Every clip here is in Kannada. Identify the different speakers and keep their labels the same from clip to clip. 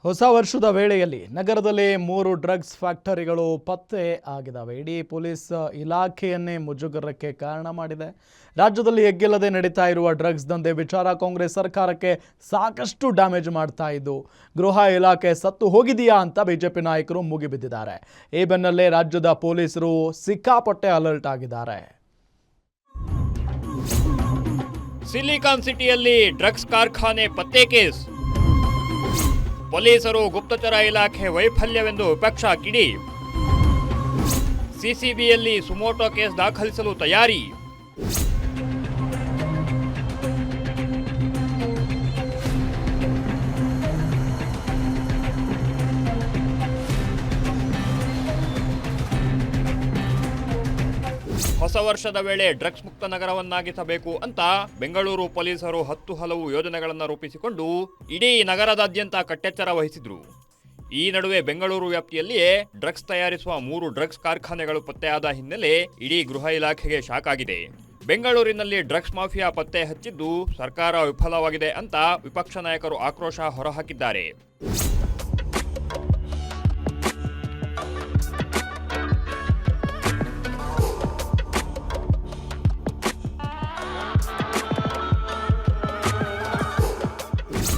Speaker 1: ಹೊಸ ವರ್ಷದ ವೇಳೆಯಲ್ಲಿ ನಗರದಲ್ಲಿ 3 ಡ್ರಗ್ಸ್ ಫ್ಯಾಕ್ಟರಿಗಳು ಪತ್ತೆ ಆಗಿದ್ದಾವೆ. ಇಡೀ ಪೊಲೀಸ್ ಇಲಾಖೆಯನ್ನೇ ಮುಜುಗರಕ್ಕೆ ಕಾರಣ ಮಾಡಿದೆ. ರಾಜ್ಯದಲ್ಲಿ ಎಗ್ಗಿಲ್ಲದೆ ನಡೀತಾ ಇರುವ ಡ್ರಗ್ಸ್ ದಂಧೆ ವಿಚಾರ ಕಾಂಗ್ರೆಸ್ ಸರ್ಕಾರಕ್ಕೆ ಸಾಕಷ್ಟು ಡ್ಯಾಮೇಜ್ ಮಾಡ್ತಾ ಇದ್ದು ಗೃಹ ಇಲಾಖೆ ಸತ್ತು ಹೋಗಿದೆಯಾ ಅಂತ ಬಿಜೆಪಿ ನಾಯಕರು ಮುಗಿಬಿದ್ದಿದ್ದಾರೆ. ಈ ಬೆನ್ನಲ್ಲೇ ರಾಜ್ಯದ ಪೊಲೀಸರು ಸಿಕ್ಕಾಪಟ್ಟೆ ಅಲರ್ಟ್ ಆಗಿದ್ದಾರೆ.
Speaker 2: ಸಿಲಿಕಾನ್ ಸಿಟಿಯಲ್ಲಿ ಡ್ರಗ್ಸ್ ಕಾರ್ಖಾನೆ ಪತ್ತೆ ಕೇಸ್. ಪೊಲೀಸರು ಗುಪ್ತಚರ ಇಲಾಖೆ ವೈಫಲ್ಯವೆಂದು ವಿಪಕ್ಷ ಕಿಡಿ. ಸಿಸಿಬಿಯಲ್ಲಿ ಸುಮೋಟೋ ಕೇಸ್ ದಾಖಲಿಸಲು ತಯಾರಿ. ಹೊಸ ವರ್ಷದ ವೇಳೆ ಡ್ರಗ್ಸ್ ಮುಕ್ತ ನಗರವನ್ನಾಗಿಸಬೇಕು ಅಂತ ಬೆಂಗಳೂರು ಪೊಲೀಸರು 10 ಹಲವು ಯೋಜನೆಗಳನ್ನು ರೂಪಿಸಿಕೊಂಡು ಇಡೀ ನಗರದಾದ್ಯಂತ ಕಟ್ಟೆಚ್ಚರ ವಹಿಸಿದ್ರು. ಈ ನಡುವೆ ಬೆಂಗಳೂರು ವ್ಯಾಪ್ತಿಯಲ್ಲಿಯೇ ಡ್ರಗ್ಸ್ ತಯಾರಿಸುವ 3 ಡ್ರಗ್ಸ್ ಕಾರ್ಖಾನೆಗಳು ಪತ್ತೆಯಾದ ಹಿನ್ನೆಲೆ ಇಡೀ ಗೃಹ ಇಲಾಖೆಗೆ ಶಾಕ್ ಆಗಿದೆ. ಬೆಂಗಳೂರಿನಲ್ಲಿ ಡ್ರಗ್ಸ್ ಮಾಫಿಯಾ ಪತ್ತೆ ಹಚ್ಚಿದ್ದು ಸರ್ಕಾರ ವಿಫಲವಾಗಿದೆ ಅಂತ ವಿಪಕ್ಷ ನಾಯಕರು ಆಕ್ರೋಶ ಹೊರಹಾಕಿದ್ದಾರೆ.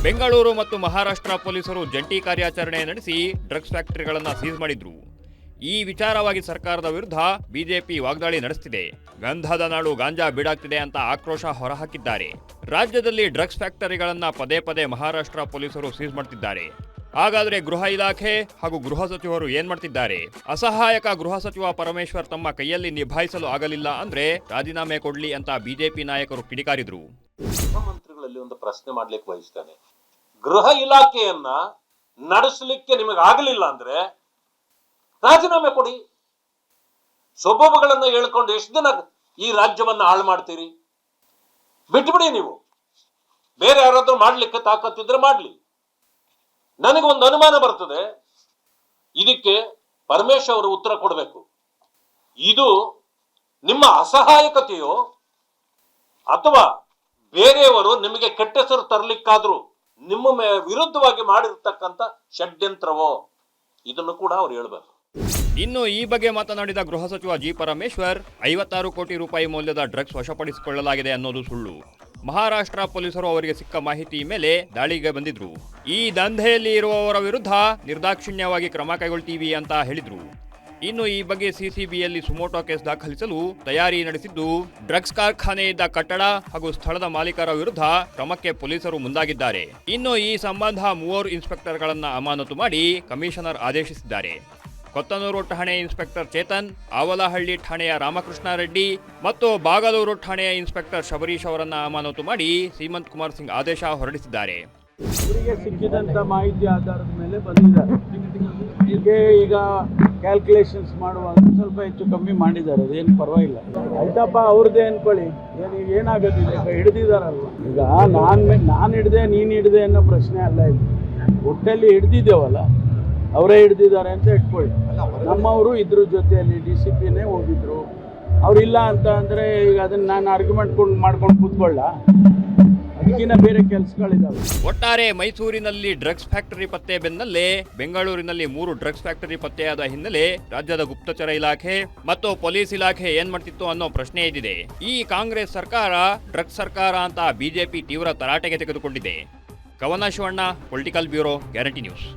Speaker 2: ಬೆಂಗಳೂರು ಮತ್ತು ಮಹಾರಾಷ್ಟ್ರ ಪೊಲೀಸರು ಜಂಟಿ ಕಾರ್ಯಾಚರಣೆ ನಡೆಸಿ ಡ್ರಗ್ಸ್ ಫ್ಯಾಕ್ಟರಿಗಳನ್ನು ಸೀಸ್ ಮಾಡಿದ್ರು. ಈ ವಿಚಾರವಾಗಿ ಸರ್ಕಾರದ ವಿರುದ್ಧ ಬಿಜೆಪಿ ವಾಗ್ದಾಳಿ ನಡೆಸುತ್ತಿದೆ. ಗಂಧದ ನಾಡು ಗಾಂಜಾ ಬೀಡಾಗ್ತಿದೆ ಅಂತ ಆಕ್ರೋಶ ಹೊರಹಾಕಿದ್ದಾರೆ. ರಾಜ್ಯದಲ್ಲಿ ಡ್ರಗ್ಸ್ ಫ್ಯಾಕ್ಟರಿಗಳನ್ನು ಪದೇ ಪದೇ ಮಹಾರಾಷ್ಟ್ರ ಪೊಲೀಸರು ಸೀಸ್ ಮಾಡ್ತಿದ್ದಾರೆ. ಹಾಗಾದರೆ ಗೃಹ ಇಲಾಖೆ ಹಾಗೂ ಗೃಹ ಸಚಿವರು ಏನ್ ಮಾಡ್ತಿದ್ದಾರೆ? ಅಸಹಾಯಕ ಗೃಹ ಸಚಿವ ಪರಮೇಶ್ವರ್ ತಮ್ಮ ಕೈಯಲ್ಲಿ ನಿಭಾಯಿಸಲು ಆಗಲಿಲ್ಲ ಅಂದ್ರೆ ರಾಜೀನಾಮೆ ಕೊಡ್ಲಿ ಅಂತ ಬಿಜೆಪಿ ನಾಯಕರು ಕಿಡಿಕಾರಿದ್ರು.
Speaker 3: ಮಂತ್ರಿಗಳಲ್ಲಿ ಒಂದು ಪ್ರಶ್ನೆ ಮಾಡ್ಲಿಕ್ಕೆ ಬಯಸ್ತೇನೆ. ಗೃಹ ಇಲಾಖೆಯನ್ನ ನಡೆಸಲಿಕ್ಕೆ ನಿಮಗೆ ಆಗಲಿಲ್ಲ ಅಂದ್ರೆ ರಾಜೀನಾಮೆ ಕೊಡಿ. ಸೊಬಬುಗಳನ್ನ ಹೇಳ್ಕೊಂಡು ಎಷ್ಟು ದಿನ ಈ ರಾಜ್ಯವನ್ನ ಹಾಳು ಮಾಡ್ತೀರಿ? ಬಿಟ್ಬಿಡಿ. ನೀವು ಬೇರೆ ಯಾರಾದ್ರೂ ಮಾಡ್ಲಿಕ್ಕೆ ತಾಕತ್ತಿದ್ರೆ ಮಾಡ್ಲಿ. ನನಗೊಂದು ಅನುಮಾನ ಬರ್ತದೆ, ಇದಕ್ಕೆ ಪರಮೇಶ್ವರ್ ಅವರು ಉತ್ತರ ಕೊಡಬೇಕು. ಇದು ನಿಮ್ಮ ಅಸಹಾಯಕತೆಯೋ ಅಥವಾ ಬೇರೆಯವರು ನಿಮಗೆ ಕೆಟ್ಟ ಹೆಸರು ತರಲಿಕ್ಕಾದ್ರೂ ನಿಮ್ಮ ವಿರುದ್ಧವಾಗಿ ಮಾಡಿರ್ತಕ್ಕಂಥ ಷಡ್ಯಂತ್ರವೋ? ಇದನ್ನು ಕೂಡ ಅವ್ರು ಹೇಳ್ಬೇಕು.
Speaker 2: ಇನ್ನು ಈ ಬಗ್ಗೆ ಮಾತನಾಡಿದ ಗೃಹ ಸಚಿವ ಜಿ ಪರಮೇಶ್ವರ್ 56 ಕೋಟಿ ರೂಪಾಯಿ ಮೌಲ್ಯದ ಡ್ರಗ್ಸ್ ವಶಪಡಿಸಿಕೊಳ್ಳಲಾಗಿದೆ ಅನ್ನೋದು ಸುಳ್ಳು. ಮಹಾರಾಷ್ಟ್ರ ಪೊಲೀಸರು ಅವರಿಗೆ ಸಿಕ್ಕ ಮಾಹಿತಿ ಮೇಲೆ ದಾಳಿಗೆ ಬಂದಿದ್ರು. ಈ ದಂಧೆಯಲ್ಲಿ ಇರುವವರ ವಿರುದ್ಧ ನಿರ್ದಾಕ್ಷಿಣ್ಯವಾಗಿ ಕ್ರಮ ಕೈಗೊಳ್ತೀವಿ ಅಂತ ಹೇಳಿದ್ರು. ಇನ್ನು ಈ ಬಗ್ಗೆ ಸಿಸಿಬಿಯಲ್ಲಿ ಸುಮೋಟೋ ಕೇಸ್ ದಾಖಲಿಸಲು ತಯಾರಿ ನಡೆಸಿದ್ದು ಡ್ರಗ್ಸ್ ಕಾರ್ಖಾನೆ ಇದ್ದ ಕಟ್ಟಡ ಹಾಗೂ ಸ್ಥಳದ ಮಾಲೀಕರ ವಿರುದ್ಧ ಕ್ರಮಕ್ಕೆ ಪೊಲೀಸರು ಮುಂದಾಗಿದ್ದಾರೆ. ಇನ್ನು ಈ ಸಂಬಂಧ 3 ಇನ್ಸ್ಪೆಕ್ಟರ್ಗಳನ್ನು ಅಮಾನತು ಮಾಡಿ ಕಮಿಷನರ್ ಆದೇಶಿಸಿದ್ದಾರೆ. ಕೊತ್ತನೂರು ಠಾಣೆ ಇನ್ಸ್ಪೆಕ್ಟರ್ ಚೇತನ್, ಆವಲಹಳ್ಳಿ ಠಾಣೆಯ ರಾಮಕೃಷ್ಣ ರೆಡ್ಡಿ ಮತ್ತು ಬಾಗಲೂರು ಠಾಣೆಯ ಇನ್ಸ್ಪೆಕ್ಟರ್ ಶಬರೀಶ್ ಅವರನ್ನ ಅಮಾನತು ಮಾಡಿ ಸೀಮಂತ್ ಕುಮಾರ್ ಸಿಂಗ್ ಆದೇಶ ಹೊರಡಿಸಿದ್ದಾರೆ.
Speaker 4: ಇವರಿಗೆ ಸಿಕ್ಕಿದಂತ ಮಾಹಿತಿ ಆಧಾರದ ಮೇಲೆ ಬಂದಿದ್ದಾರೆ. ಈಗ ಕ್ಯಾಲ್ಕುಲೇಷನ್ಸ್ ಮಾಡುವಾಗ ಸ್ವಲ್ಪ ಹೆಚ್ಚು ಕಮ್ಮಿ ಮಾಡಿದ್ದಾರೆ, ಅದೇನು ಪರವಾಗಿಲ್ಲ. ಆಯ್ತಪ್ಪ, ಅವ್ರದ್ದೇ ಅನ್ಕೊಳ್ಳಿ, ಏನಾಗೋದಿಲ್ಲ. ಈಗ ಹಿಡ್ದಿದಾರಲ್ವ. ಈಗ ನಾನು ಹಿಡ್ದೆ ನೀನು ಹಿಡ್ದೆ ಅನ್ನೋ ಪ್ರಶ್ನೆ ಅಲ್ಲ. ಇದು ಒಟ್ಟಲ್ಲಿ ಹಿಡ್ದಿದ್ದೇವಲ್ಲ, ಅವರೇ ಹಿಡ್ದಿದ್ದಾರೆ ಅಂತ ಇಟ್ಕೊಳ್ಳಿ. ನಮ್ಮವರು ಇದ್ರ ಜೊತೆಯಲ್ಲಿ DCPನೇ ಹೋಗಿದ್ರು. ಅವರಿಲ್ಲ ಅಂತ ಅಂದರೆ ಈಗ ಅದನ್ನು ನಾನು ಆರ್ಗ್ಯುಮೆಂಟ್ ಮಾಡ್ಕೊಂಡು ಕೂತ್ಕೊಳ್ಳ, ಅದಕ್ಕಿಂತ ಬೇರೆ ಕೆಲಸಗಳಿದಾವೆ.
Speaker 2: ಒಟ್ಟಾರೆ ಮೈಸೂರಿನಲ್ಲಿ ಡ್ರಗ್ಸ್ ಫ್ಯಾಕ್ಟರಿ ಪತ್ತೆ ಬೆನ್ನಲ್ಲೇ ಬೆಂಗಳೂರಿನಲ್ಲಿ 3 ಡ್ರಗ್ಸ್ ಫ್ಯಾಕ್ಟರಿ ಪತ್ತೆಯಾದ ಹಿನ್ನೆಲೆ ರಾಜ್ಯದ ಗುಪ್ತಚರ ಇಲಾಖೆ ಮತ್ತು ಪೊಲೀಸ್ ಇಲಾಖೆ ಏನ್ ಮಾಡ್ತಿತ್ತು ಅನ್ನೋ ಪ್ರಶ್ನೆ ಇದ್ದಿದೆ. ಈ ಕಾಂಗ್ರೆಸ್ ಸರ್ಕಾರ ಡ್ರಗ್ಸ್ ಸರ್ಕಾರ ಅಂತ ಬಿಜೆಪಿ ತೀವ್ರ ತರಾಟೆಗೆ ತೆಗೆದುಕೊಂಡಿದೆ. ಕವನ Shivanna, political bureau, guarantee news.